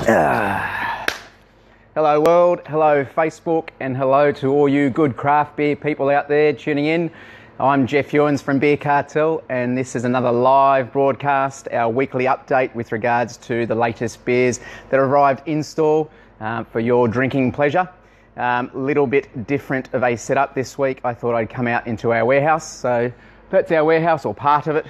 Hello world, hello Facebook, and hello to all you good craft beer people out there tuning in. I'm Jeff Ewens from Beer Cartel, and this is another live broadcast, our weekly update with regards to the latest beers that arrived in store for your drinking pleasure. Little bit different of a setup this week. I thought I'd come out into our warehouse. So that's our warehouse, or part of it.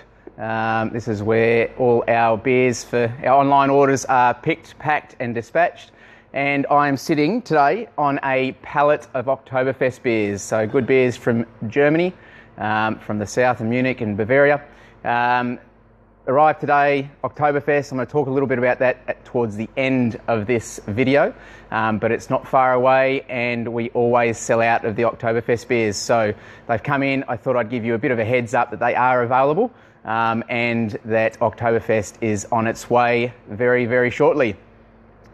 This is where all our beers for our online orders are picked, packed and dispatched. And I'm sitting today on a pallet of Oktoberfest beers. So good beers from Germany, from the south of Munich and Bavaria. Arrived today, Oktoberfest. I'm going to talk a little bit about that towards the end of this video, but it's not far away, and we always sell out of the Oktoberfest beers. So they've come in. I thought I'd give you a bit of a heads up that they are available, and that Oktoberfest is on its way very, very shortly.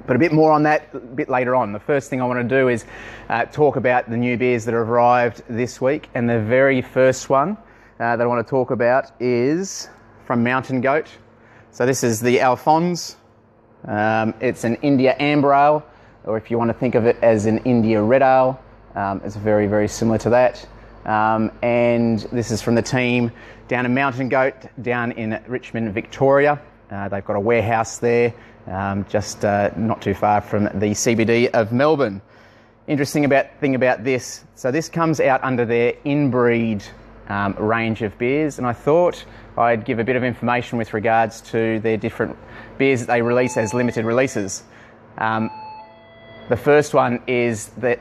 But a bit more on that a bit later on. The first thing I want to do is talk about the new beers that have arrived this week. And the very first one that I want to talk about is from Mountain Goat. So this is the Alphonse. It's an India Amber Ale, or if you want to think of it as an India Red Ale, it's very, very similar to that. And this is from the team down in Mountain Goat, down in Richmond, Victoria. They've got a warehouse there, just not too far from the CBD of Melbourne. Interesting thing about this, so this comes out under their in-breed range of beers, and I thought I'd give a bit of information with regards to their different beers that they release as limited releases. The first one is that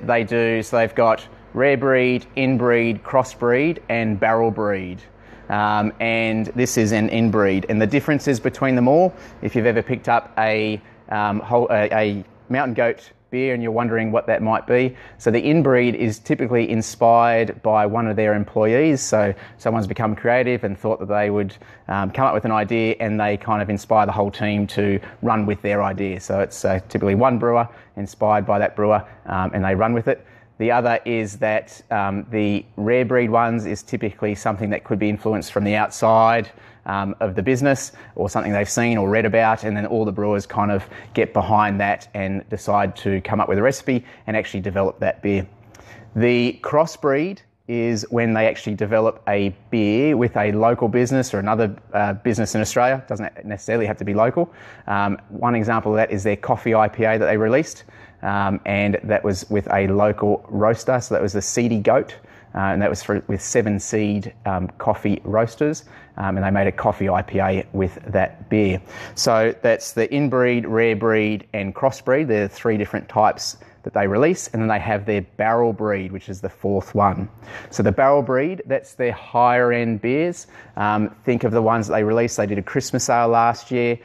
so they've got rare breed, in-breed, crossbreed and barrel breed. And this is an inbreed, and the differences between them all, if you've ever picked up a Mountain Goat beer and you're wondering what that might be, so the inbreed is typically inspired by one of their employees. So someone's become creative and thought that they would come up with an idea, and they kind of inspire the whole team to run with their idea. So it's typically one brewer inspired by that brewer, and they run with it. The other is that the rare breed ones is typically something that could be influenced from the outside of the business, or something they've seen or read about, and then all the brewers kind of get behind that and decide to come up with a recipe and actually develop that beer. The crossbreed is when they actually develop a beer with a local business or another business in Australia. It doesn't necessarily have to be local. One example of that is their coffee IPA that they released. And that was with a local roaster, so that was the Seedy Goat, and that was with 7 seed coffee roasters, and they made a coffee IPA with that beer. So that's the inbreed, rare breed and crossbreed. There are 3 different types that they release, and then they have their barrel breed, which is the 4th one. So the barrel breed, that's their higher end beers. Think of the ones that they released. They did a Christmas ale last year.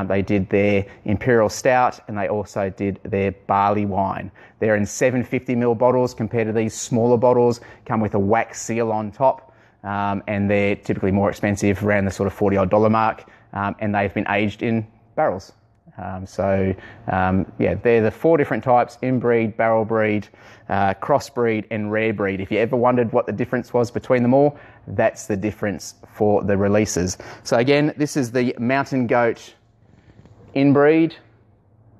They did their Imperial Stout, and they also did their barley wine. They're in 750ml bottles compared to these smaller bottles, come with a wax seal on top, and they're typically more expensive, around the sort of $40 mark, and they've been aged in barrels. Yeah, they're the 4 different types: inbreed, barrel breed, crossbreed and rare breed. If you ever wondered what the difference was between them all, that's the difference for the releases. So again, this is the Mountain Goat inbreed.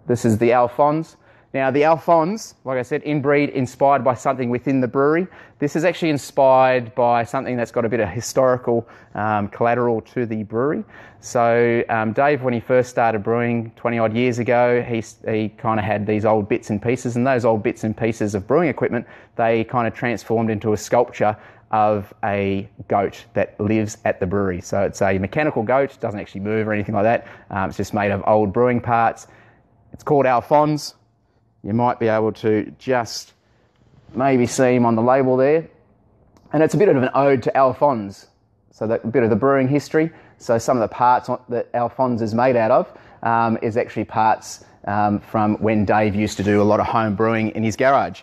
This is the Alphonse. Now the Alphonse, like I said, inbreed, inspired by something within the brewery. This is actually inspired by something that's got a bit of historical collateral to the brewery. So Dave, when he first started brewing 20 odd years ago, he kind of had these old bits and pieces, and those old bits and pieces of brewing equipment, they kind of transformed into a sculpture of a goat that lives at the brewery. So it's a mechanical goat, doesn't actually move or anything like that. It's just made of old brewing parts. It's called Alphonse. You might be able to just maybe see him on the label there. And it's a bit of an ode to Alphonse. So that bit of the brewing history. So some of the parts that Alphonse is made out of is actually parts from when Dave used to do a lot of home brewing in his garage.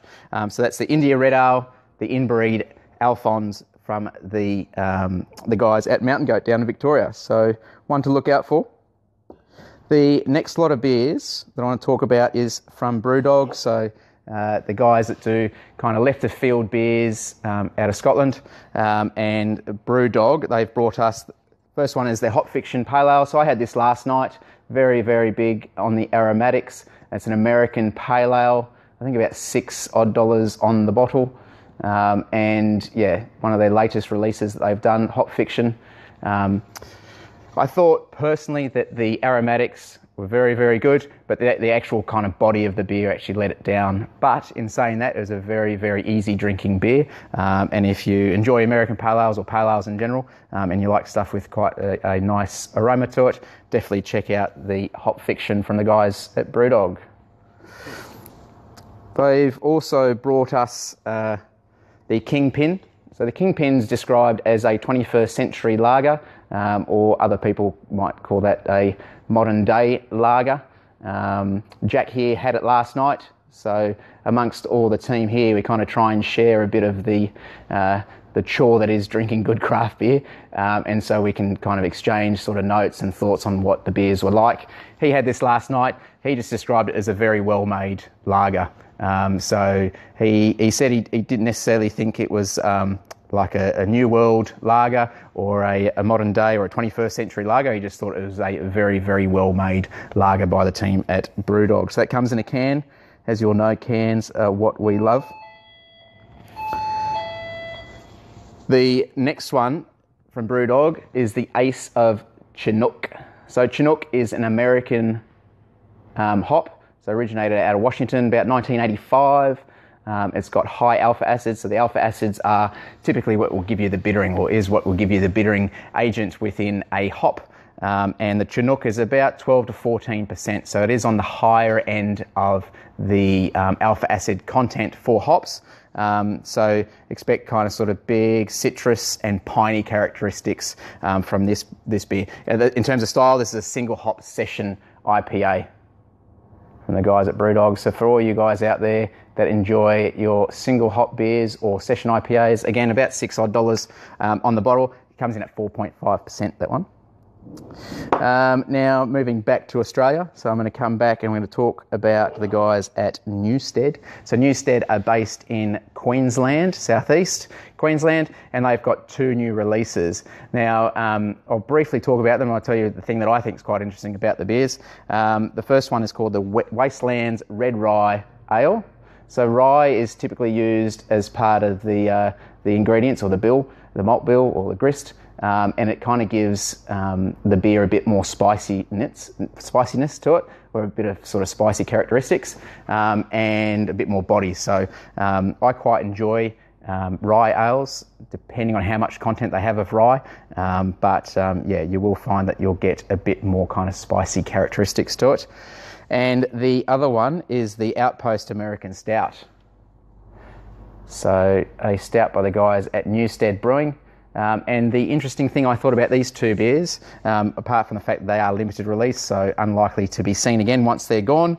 So that's the India Red Ale, the inbreed Alphonse from the guys at Mountain Goat down in Victoria. So one to look out for. The next lot of beers that I want to talk about is from BrewDog. So the guys that do kind of left of field beers out of Scotland, and BrewDog, they've brought us, first one is their Hop Fiction Pale Ale. So I had this last night, very, very big on the aromatics. It's an American pale ale. I think about $6 odd on the bottle. And yeah, one of their latest releases that they've done, Hop Fiction. I thought personally that the aromatics were very, very good, but the actual kind of body of the beer actually let it down. But in saying that, it was a very, very easy drinking beer. And if you enjoy American pale ales or pale ales in general, and you like stuff with quite a nice aroma to it, definitely check out the Hop Fiction from the guys at BrewDog. They've also brought us the KingPin. So the KingPin's described as a 21st century lager, or other people might call that a modern day lager. Jack here had it last night, so amongst all the team here, we kind of try and share a bit of the chore that is drinking good craft beer, and so we can kind of exchange sort of notes and thoughts on what the beers were like. He had this last night. He just described it as a very well-made lager. So he said he didn't necessarily think it was like a New World lager or a modern day or a 21st century lager. He just thought it was a very, very well-made lager by the team at BrewDog. So that comes in a can. As you all know, cans are what we love. The next one from BrewDog is the Ace of Chinook. So Chinook is an American hop. So originated out of Washington about 1985. It's got high alpha acids, so the alpha acids are typically what will give you the bittering, or is what will give you the bittering agent within a hop. And the Chinook is about 12 to 14%, so it is on the higher end of the alpha acid content for hops. So expect kind of sort of big citrus and piney characteristics from this beer. In terms of style, this is a single hop session IPA from the guys at BrewDog. So for all you guys out there that enjoy your single hop beers or session IPAs, again, about $6 odd on the bottle. It comes in at 4.5%, that one. Now moving back to Australia, so I'm going to come back and I'm going to talk about the guys at Newstead. So Newstead are based in Queensland, southeast Queensland, and they've got 2 new releases. Now I'll briefly talk about them and I'll tell you the thing that I think is quite interesting about the beers. The first one is called the Wasteland Red Rye Ale. So rye is typically used as part of the ingredients, or the malt bill or the grist. And it kind of gives the beer a bit more spiciness to it, or a bit of sort of spicy characteristics, and a bit more body. So I quite enjoy rye ales, depending on how much content they have of rye. Yeah, you will find that you'll get a bit more kind of spicy characteristics to it. And the other one is the Outpost American Stout. So a stout by the guys at Newstead Brewing. And the interesting thing I thought about these 2 beers, apart from the fact that they are limited release, so unlikely to be seen again once they're gone.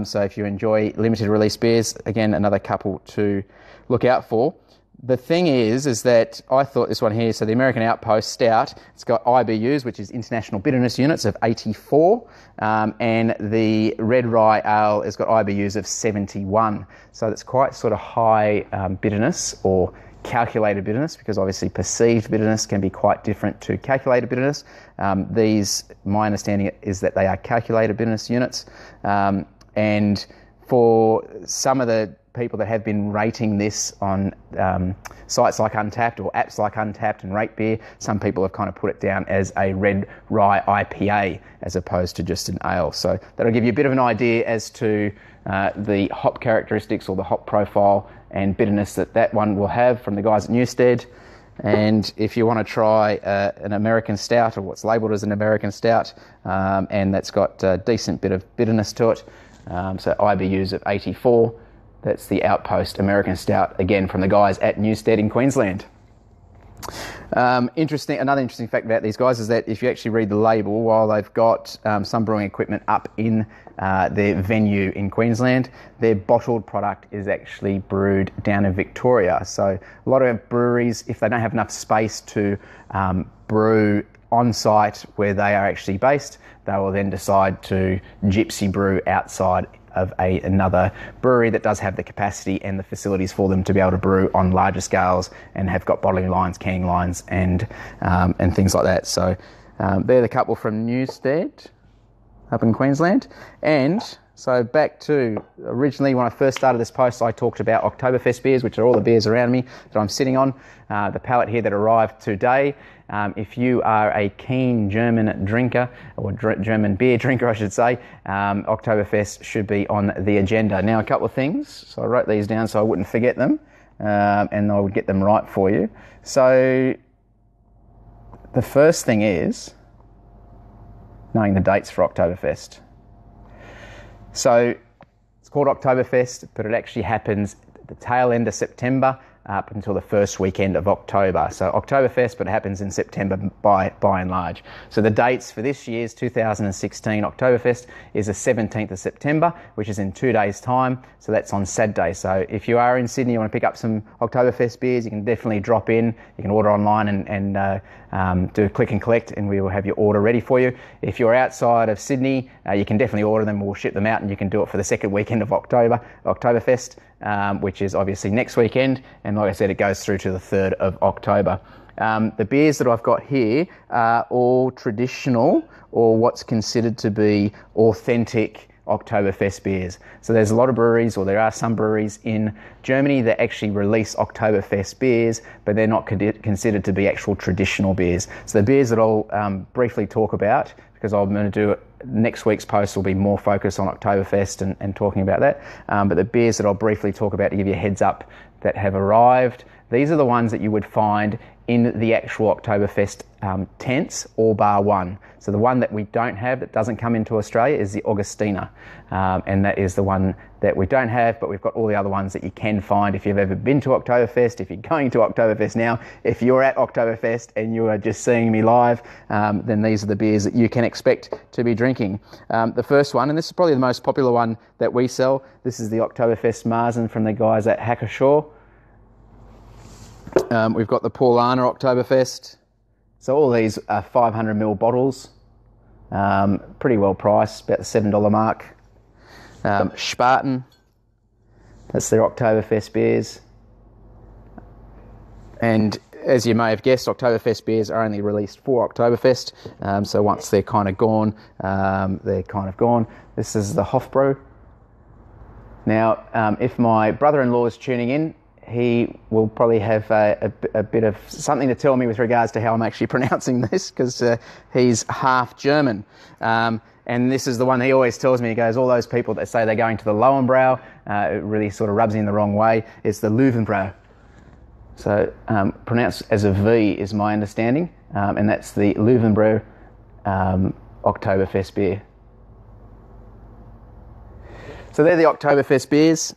So if you enjoy limited release beers, again, another couple to look out for. The thing is that I thought this one here, so the American Outpost Stout, it's got IBUs, which is International Bitterness Units, of 84, and the Red Rye Ale has got IBUs of 71. So it's quite sort of high bitterness, or calculated bitterness, because obviously perceived bitterness can be quite different to calculated bitterness. My understanding is that they are calculated bitterness units, and for some of the people that have been rating this on sites like Untapped or apps like Untapped and Rate Beer, some people have kind of put it down as a red rye IPA as opposed to just an ale. So that'll give you a bit of an idea as to the hop characteristics or the hop profile and bitterness that one will have from the guys at Newstead. And if you want to try an American Stout, or what's labelled as an American Stout, and that's got a decent bit of bitterness to it, so IBUs of 84, that's the Outpost American Stout, again from the guys at Newstead in Queensland. Another interesting fact about these guys is that if you actually read the label, while they've got some brewing equipment up in their venue in Queensland, their bottled product is actually brewed down in Victoria. So a lot of breweries, if they don't have enough space to brew on site where they are actually based, they will then decide to gypsy brew outside of another brewery that does have the capacity and the facilities for them to be able to brew on larger scales and have got bottling lines, canning lines, and things like that. So they're the couple from Newstead. up in Queensland. And so back to originally when I first started this post, I talked about Oktoberfest beers, which are all the beers around me that I'm sitting on. The pallet here that arrived today. If you are a keen German drinker, or German beer drinker I should say, Oktoberfest should be on the agenda. Now a couple of things, so I wrote these down so I wouldn't forget them, and I would get them right for you. So the first thing is knowing the dates for Oktoberfest. So it's called Oktoberfest, but it actually happens at the tail end of September up until the first weekend of October. So Oktoberfest, but it happens in September by and large. So the dates for this year's 2016 Oktoberfest is the 17th of September, which is in 2 days' time. So that's on Saturday. So if you are in Sydney, you want to pick up some Oktoberfest beers, you can definitely drop in. You can order online and do click and collect, and we will have your order ready for you. If you're outside of Sydney, you can definitely order them. We'll ship them out, and you can do it for the second weekend of Oktoberfest, which is obviously next weekend. And like I said, it goes through to the 3rd of October. The beers that I've got here are all traditional, or what's considered to be authentic Oktoberfest beers. So there's a lot of breweries, or there are some breweries in Germany that actually release Oktoberfest beers, but they're not considered to be actual traditional beers. So the beers that I'll briefly talk about, because I'm going to do it, next week's post will be more focused on Oktoberfest and talking about that. But the beers that I'll briefly talk about to give you a heads up that have arrived, these are the ones that you would find in the actual Oktoberfest tents, all bar one. So the one that we don't have, that doesn't come into Australia, is the Augustiner. And that is the one that we don't have, but we've got all the other ones that you can find if you've ever been to Oktoberfest, if you're going to Oktoberfest now, if you're at Oktoberfest and you are just seeing me live, then these are the beers that you can expect to be drinking. The first one, and this is probably the most popular one that we sell, this is the Oktoberfest Marzen from the guys at Hacker-Shaw. We've got the Paulaner Oktoberfest. So all these are 500ml bottles, pretty well priced, about the $7 mark. Spaten, that's their Oktoberfest beers. And as you may have guessed, Oktoberfest beers are only released for Oktoberfest. So once they're kind of gone, they're kind of gone. This is the Hofbräu. Now, if my brother-in-law is tuning in, he will probably have a bit of something to tell me with regards to how I'm actually pronouncing this, because he's half German. And this is the one he always tells me. He goes, all those people that say they're going to the Lowenbrau, it really sort of rubs me in the wrong way. It's the Löwenbräu. So pronounced as a V is my understanding. And that's the Löwenbräu Oktoberfest beer. So they're the Oktoberfest beers.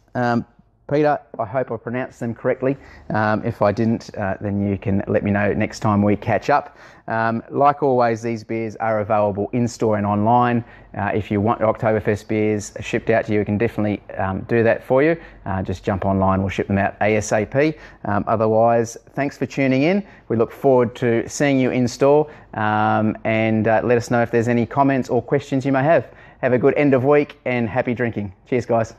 Peter, I hope I pronounced them correctly. If I didn't, then you can let me know next time we catch up. Like always, these beers are available in-store and online. If you want Oktoberfest beers shipped out to you, we can definitely do that for you. Just jump online, we'll ship them out ASAP. Otherwise, thanks for tuning in. We look forward to seeing you in-store, and let us know if there's any comments or questions you may have. Have a good end of week and happy drinking. Cheers, guys.